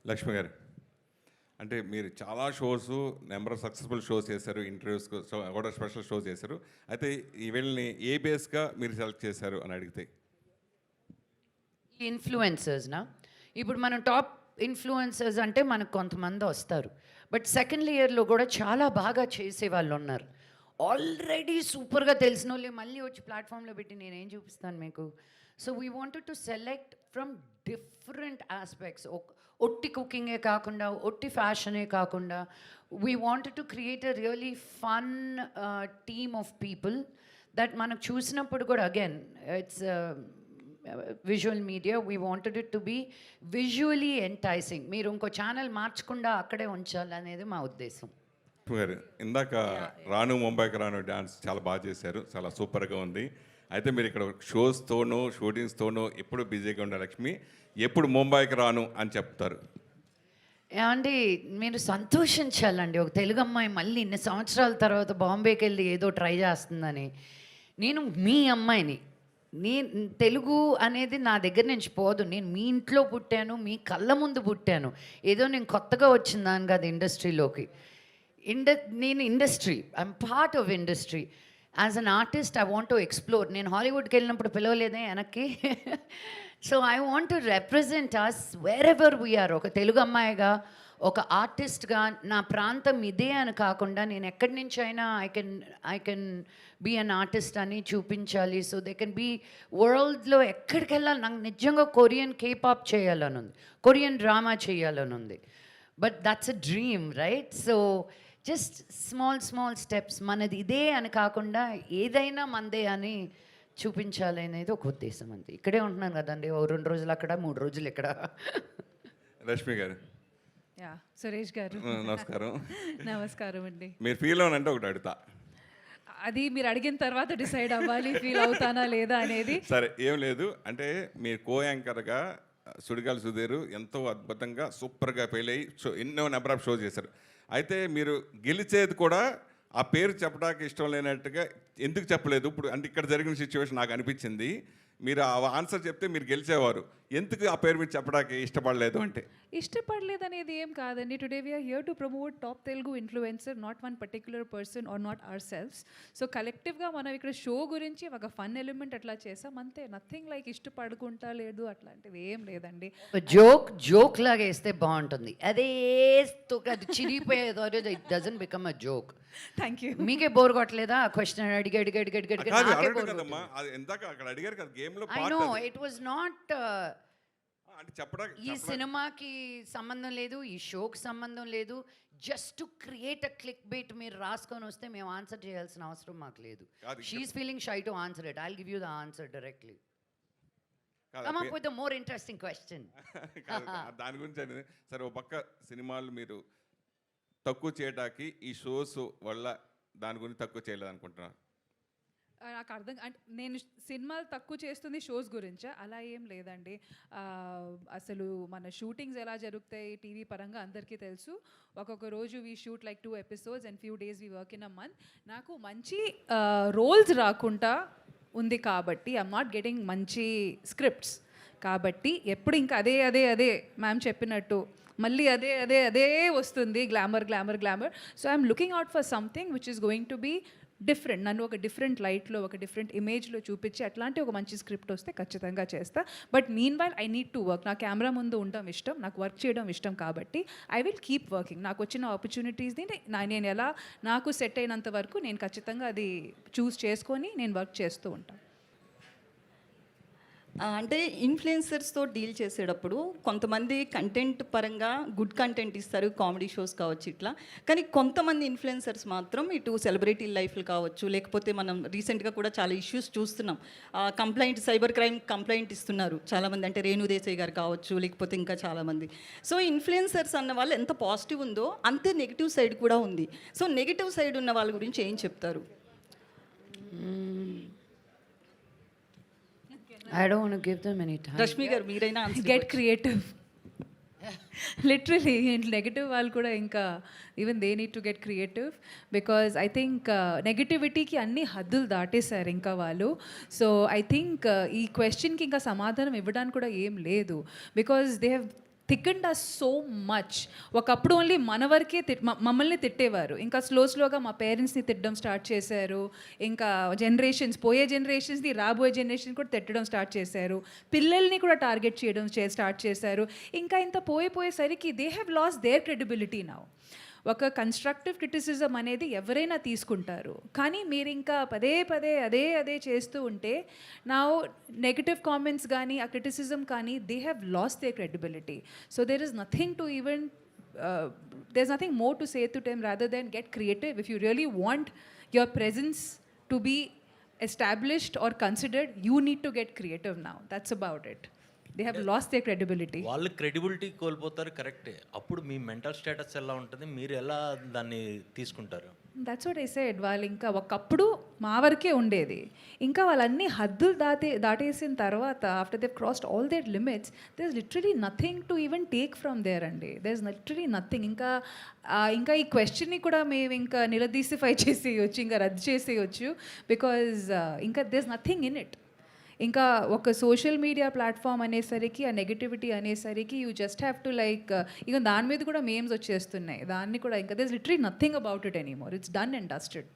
లక్ష్మి గారు, అంటే మీరు చాలా shows, number of successful shows చేశారు, ఇంటర్వ్యూస్ కూడా స్పెషల్ షోస్ చేశారు. అయితే ఈ వీళ్ళని ఏ బేస్గా మీరు సెలెక్ట్ చేశారు అని అడిగితే? ఇన్ఫ్లుయెన్సర్స్నా? ఇప్పుడు మనం టాప్ ఇన్ఫ్లుయెన్సర్స్ అంటే మనకు కొంతమంది వస్తారు. బట్ సెకండ్ ఇయర్లో కూడా చాలా బాగా చేసే వాళ్ళు ఉన్నారు. ఆల్రెడీ సూపర్గా తెలిసిన వాళ్ళే మళ్ళీ వచ్చి ప్లాట్ఫామ్లో పెట్టి నేనేం చూపిస్తాను మీకు. So we wanted to select from different aspects. ఒట్టి కుకింగే కాకుండా, ఒట్టి ఫ్యాషనే కాకుండా, we wanted to create a really fun team of people that మనకు చూసినప్పుడు కూడా again it's visual media, we wanted it to be visually enticing. మీరు ఇంకో ఛానల్ మార్చకుండా అక్కడే ఉంచాలనేది మా ఉద్దేశం. గారు, ఇందాక రాను ముంబైకి రాను డాన్స్ చాలా బాగా చేశారు, చాలా సూపర్గా ఉంది. అయితే మీరు ఇక్కడ షోస్తోనూ షూటింగ్స్తోనూ ఎప్పుడు బిజీగా ఉండే లక్ష్మి, ఎప్పుడు ముంబైకి రాను అని చెప్తారు? ఏమండి, మీరు సంతోషించాలండి. ఒక తెలుగు అమ్మాయి మళ్ళీ ఇన్ని సంవత్సరాల తర్వాత బాంబేకి వెళ్ళి ఏదో ట్రై చేస్తుందని. నేను మీ అమ్మాయిని, తెలుగు అనేది నా దగ్గర నుంచి పోదు. నేను మీ ఇంట్లో పుట్టాను, మీ కళ్ళ ముందు పుట్టాను. ఏదో నేను కొత్తగా వచ్చిందాను కాదు ఇండస్ట్రీలోకి. నేను industry, I'm part of industry. As an artist I want to explore. నేను హాలీవుడ్కి వెళ్ళినప్పుడు పిలవలేదే వెనక్కి. So I want to represent us wherever we are. ఒక తెలుగు అమ్మాయిగా, ఒక ఆర్టిస్ట్గా నా ప్రాంతం ఇదే అని కాకుండా నేను ఎక్కడి నుంచి అయినా I can be an artist అని చూపించాలి. సో దే కెన్ బీ వరల్డ్లో ఎక్కడికి వెళ్ళాలి. నాకు నిజంగా కొరియన్ కేపాప్ చేయాలని ఉంది, కొరియన్ డ్రామా చేయాలని ఉంది. But that's a dream, right? So just small steps. మనది ఇదే అని కాకుండా ఏదైనా మందే అని చూపించాలి అనేది ఒక ఉద్దేశం. అంతే. ఇక్కడే ఉంటున్నాను కదండి, ఓ 2 రోజులు అక్కడ, 3 రోజులు ఇక్కడ. రష్మి గారు. యా, సురేష్ గారు నమస్కారం. నమస్కారం అండి. మీరు ఫీల్ అవునంటే ఒకటి అడుగుతా. అది మీరు అడిగిన తర్వాత డిసైడ్ అవ్వాలి ఫీల్ అవుతానా లేదా అనేది. సరే, ఏం లేదు. అంటే మీరు కో యాంకర్గా సుడిగాలి సుధీర్ ఎంతో అద్భుతంగా సూపర్గా ఫెయిల్ అయ్యి ఎన్నో నెంబర్ ఆఫ్ షోస్ చేశారు. అయితే మీరు గెలిచేది కూడా ఆ పేరు చెప్పడానికి ఇష్టం లేనట్టుగా ఎందుకు చెప్పలేదు? ఇప్పుడు అంటే ఇక్కడ జరిగిన సిచ్యువేషన్ నాకు అనిపించింది, మీరు ఆ ఆన్సర్ చెప్తే మీరు గెలిచేవారు. ఎందుకు ఆ పేరు మీరు చెప్పడానికి ఇష్టపడలేదు అంటే? ఇష్టపడలేదు అనేది ఏం కాదండి. Today we are here to promote top Telugu influencer, not one particular person or not ourselves. So కలెక్టివ్గా మనం ఇక్కడ షో గురించి ఒక ఫన్ ఎలిమెంట్ అట్లా చేసాం అంతే. నథింగ్ లైక్ ఇష్టపడుకుంటా లేదు అట్లాంటిది ఏం లేదండి. జోక్ లాగా వేస్తే బాగుంటుంది. అదే అది చిరిగిపోయేదో, it doesn't become a joke. Thank you. మీకే బోర్ కొట్టలేదా ఆ క్వశ్చన్ అడిగి ఇందాక అక్కడ అడిగారు కదా గేమ్ లో. I know it was not. అంటే చెప్పడానికి ఈ సినిమాకి సంబంధం లేదు, ఈ షోకి సంబంధం లేదు. Just to create a click bait మీరు రాసుకొని వస్తే మేము ఆన్సర్ చేయాల్సిన అవసరం మాకు లేదు. She is feeling shy to answer it. I'll give you the answer directly. Come up with a more interesting question. దాని గురించి. సరే, ఓ పక్క సినిమాలు మీరు తక్కువ చేయడానికి ఈ షోస్ వల్ల దాని గురించి తక్కువ చేయలేదు అనుకుంటున్నారు? నాకు అర్థం, అంటే నేను సినిమాలు తక్కువ చేస్తుంది షోస్ గురించా? అలా ఏం లేదండి. అసలు మన షూటింగ్స్ ఎలా జరుగుతాయి టీవీ పరంగా అందరికీ తెలుసు. ఒక్కొక్క రోజు we shoot like 2 episodes and few days we work in a month. నాకు మంచి రోల్స్ రాకుండా ఉంది కాబట్టి ఐఎమ్ నాట్ గెటింగ్ మంచి స్క్రిప్ట్స్. కాబట్టి ఎప్పుడు ఇంకా అదే మ్యామ్ చెప్పినట్టు మళ్ళీ అదే వస్తుంది, glamour. So I'm looking out for something which is going to be different. నన్ను ఒక డిఫరెంట్ లైట్లో, ఒక డిఫరెంట్ ఇమేజ్లో చూపించి అట్లాంటి ఒక మంచి స్క్రిప్ట్ వస్తే ఖచ్చితంగా చేస్తా. But mean while I need to work. నా కెమెరా ముందు ఉండడం ఇష్టం, నాకు వర్క్ చేయడం ఇష్టం. కాబట్టి ఐ విల్ కీప్ వర్కింగ్. నాకు వచ్చిన ఆపర్చునిటీస్ని నేను ఎలా నాకు సెట్ అయినంత వరకు నేను ఖచ్చితంగా అది చూస్ చేసుకొని నేను వర్క్ చేస్తూ ఉంటాను. అంటే ఇన్ఫ్లుయెన్సర్స్తో డీల్ చేసేటప్పుడు కొంతమంది కంటెంట్ పరంగా గుడ్ కంటెంట్ ఇస్తారు, కామెడీ షోస్ కావచ్చు ఇట్లా. కానీ కొంతమంది ఇన్ఫ్లుయెన్సర్స్ మాత్రం ఇటు సెలబ్రిటీ లైఫ్లు కావచ్చు, లేకపోతే మనం రీసెంట్గా కూడా చాలా ఇష్యూస్ చూస్తున్నాం. సైబర్ క్రైమ్ కంప్లైంట్ ఇస్తున్నారు చాలామంది. అంటే రేణు దేశాయ్ గారు కావచ్చు, లేకపోతే ఇంకా చాలామంది. సో ఇన్ఫ్లుయెన్సర్స్ అన్న వాళ్ళు ఎంత పాజిటివ్ ఉందో అంతే నెగిటివ్ సైడ్ కూడా ఉంది. సో నెగిటివ్ సైడ్ ఉన్న వాళ్ళ గురించి ఏం చెప్తారు? I don't want to give them any time. Rashmi గారు మీరైనా గెట్ క్రియేటివ్. లిటరలీ నెగటివ్ వాళ్ళు కూడా ఇంకా even they need to get creative. Because I think నెగటివిటీకి అన్ని హద్దులు దాటేశారు ఇంకా వాళ్ళు. సో ఐ థింక్ ఈ క్వశ్చన్కి ఇంకా సమాధానం ఇవ్వడానికి కూడా ఏం లేదు. Because they have thickened us so much. ఒకప్పుడు ఓన్లీ మన వరకే మమ్మల్ని తిట్టేవారు, ఇంకా స్లోగా మా పేరెంట్స్ని తిట్టడం స్టార్ట్ చేశారు, ఇంకా పోయే జనరేషన్స్ని రాబోయే జనరేషన్ కూడా తిట్టడం స్టార్ట్ చేశారు, పిల్లల్ని కూడా టార్గెట్ చేయడం స్టార్ట్ చేశారు. ఇంకా ఇంత పోయేసరికి they have lost their credibility now. ఒక కన్స్ట్రక్టివ్ క్రిటిసిజం అనేది ఎవరైనా తీసుకుంటారు, కానీ మీరు ఇంకా పదే అదే చేస్తూ ఉంటే నా నెగటివ్ కామెంట్స్ కానీ ఆ క్రిటిసిజం కానీ they have lost the credibility. So there is nothing to even there's nothing more to say to them rather than get creative. If you really want your presence to be established or considered, you need to get creative now. That's about it. They have lost their credibility. వాళ్ళు credibility కోల్పోతారు, కరెక్టే. అప్పుడు మీ mental status ఎలా ఉంటుంది, మీరు ఎలా దాన్ని తీసుకుంటారు? That's what I said. వాళ్ళు ఇంకా ఒకప్పుడు మా వరకే ఉండేది, ఇంకా వాళ్ళన్ని హద్దులు దాటేసిన తర్వాత after they crossed all their limits there is literally nothing to even take from there అండి. There is literally nothing. ఇంకా ఈ క్వశ్చన్ని కూడా మేము ఇంకా నిలదీసిఫై చేసేయచ్చు, ఇంకా రద్దు చేసేయచ్చు, బికాజ్ ఇంకా there is nothing in it. ఇంకా ఒక సోషల్ మీడియా ప్లాట్ఫామ్ అనేసరికి ఆ నెగిటివిటీ అనేసరికి you just have to like, ఇక దాని మీద కూడా మేమ్స్ వచ్చేస్తున్నాయి, దాన్ని కూడా ఇంకా there is literally nothing about it anymore. It's done and dusted.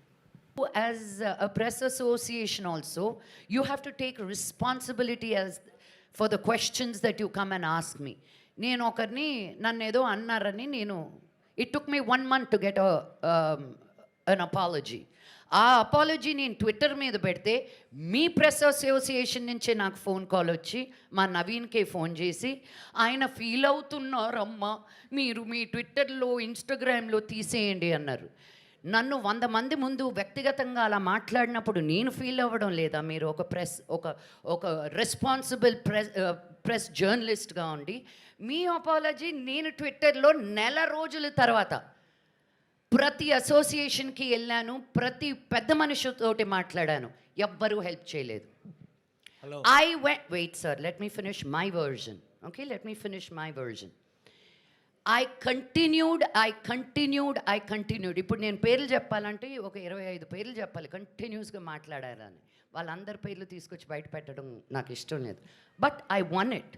As a press association also, you have to take responsibility for the questions that you come and ask me. నేను ఒకరిని నన్ను ఏదో అన్నారని it took me 1 month to get an apology. ఆ apology నేను Twitter మీద పెడితే మీ press association నుంచే నాకు ఫోన్ కాల్ వచ్చి మా నవీన్కే ఫోన్ చేసి ఆయన ఫీల్ అవుతున్నారమ్మా, మీరు మీ ట్విట్టర్లో ఇన్స్టాగ్రామ్లో తీసేయండి అన్నారు. నన్ను 100 మంది ముందు వ్యక్తిగతంగా అలా మాట్లాడినప్పుడు నేను ఫీల్ అవ్వడం లేదా? మీరు ఒక రెస్పాన్సిబుల్ ప్రెస్ జర్నలిస్ట్గా ఉండి మీ అపాలజీ నేను ట్విట్టర్లో 1 రోజుల తర్వాత ప్రతి అసోసియేషన్కి వెళ్ళాను, ప్రతి పెద్ద మనిషితోటి మాట్లాడాను, ఎవ్వరూ హెల్ప్ చేయలేదు. Hello, wait sir, let me finish my version. Okay, let me finish my version. I continued. ఇప్పుడు నేను పేర్లు చెప్పాలంటే ఒక 25 పేర్లు చెప్పాలి, కంటిన్యూస్గా మాట్లాడారని. వాళ్ళందరి పేర్లు తీసుకొచ్చి బయట పెట్టడం నాకు ఇష్టం లేదు. But I one it.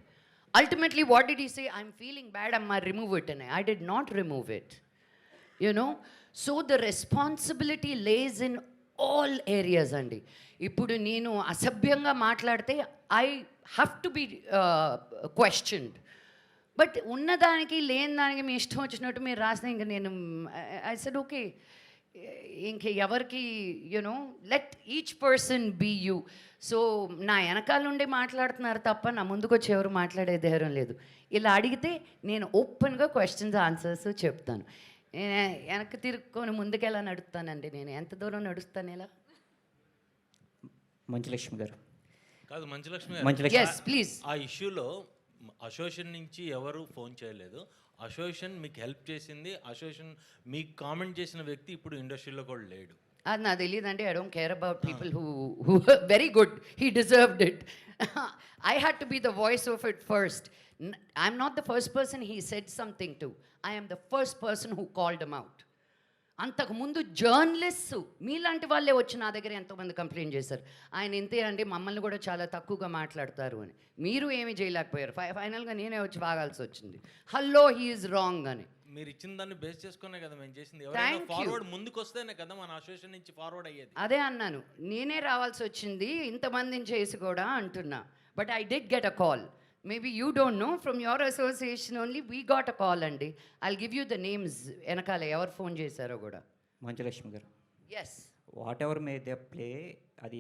Ultimately what did he say? I'm feeling bad, అమ్మా రిమూవ్ ఇట్ అని. I did not remove it. So the responsibility lays in all areas అండి. ఇప్పుడు నేను అసభ్యంగా మాట్లాడితే I have to be questioned. But ఉన్నదానికి లేని దానికి మీ ఇష్టం వచ్చినట్టు మీరు రాసిన ఇంకా నేను ఐ సెడ్ ఓకే, ఇంక ఎవరికి let each person be you. So నా వెనకాల నుండి మాట్లాడుతున్నారు తప్ప నా ముందుకు వచ్చి ఎవరు మాట్లాడే ధైర్యం లేదు. ఇలా అడిగితే నేను ఓపెన్గా క్వశ్చన్స్ ఆన్సర్స్ చెప్తాను. వెనక్కి తిరుక్కొని ముందుకెలా నడుస్తానండి? నేను ఎంత దూరం నడుస్తాను ఇలా? మంచులక్ష్మి గారు కాదు, మంచులక్ష్మి Yes, please. ఆ ఇష్యూలో అసోసియేషన్ నుంచి ఎవరు ఫోన్ చేయలేదు, అసోసియేషన్ మీకు హెల్ప్ చేసింది, అసోసియేషన్ మీకు కామెంట్ చేసిన వ్యక్తి ఇప్పుడు ఇండస్ట్రీలో కూడా లేడు. అది నాకు తెలియదండి. I don't care about people who very good, he deserved it. I had to be the voice of it first. I'm not the first person he said something to. I am the first person who called him out. అంతకుముందు journalist మీలాంటి వాళ్ళే వచ్చి నా దగ్గర ఎంతోమంది complaint చేశారు, ఆయన ఇంతే అండి, మమ్మల్ని కూడా చాలా తక్కువగా మాట్లాడతారు అని. మీరు ఏమీ చేయలేకపోయారు. ఫైనల్గా నేనే వచ్చి వాగాల్సి వచ్చింది. హలో, హీ ఈజ్ రాంగ్ అని. మీరు ఇచ్చిన దాన్ని బేస్ చేసుకునే కదా మేము చేసింది. Thank ఎవరైనా you. ఫార్వర్డ్ ముందుకు వస్తేనే కదా మన అసోసియేషన్ నుంచి ఫార్వర్డ్ అయ్యేది. అదే అన్నాను, నేనే రావాల్సి వచ్చింది ఇంతమందిని చేసి కూడా అంటున్నా. But I did get a call. Maybe you don't know, from your association only we got a call అండి. I'll give you the names వెనకాల ఎవరు ఫోన్ చేశారో కూడా. మంచులక్ష్మి గారు, yes, whatever may they play, అది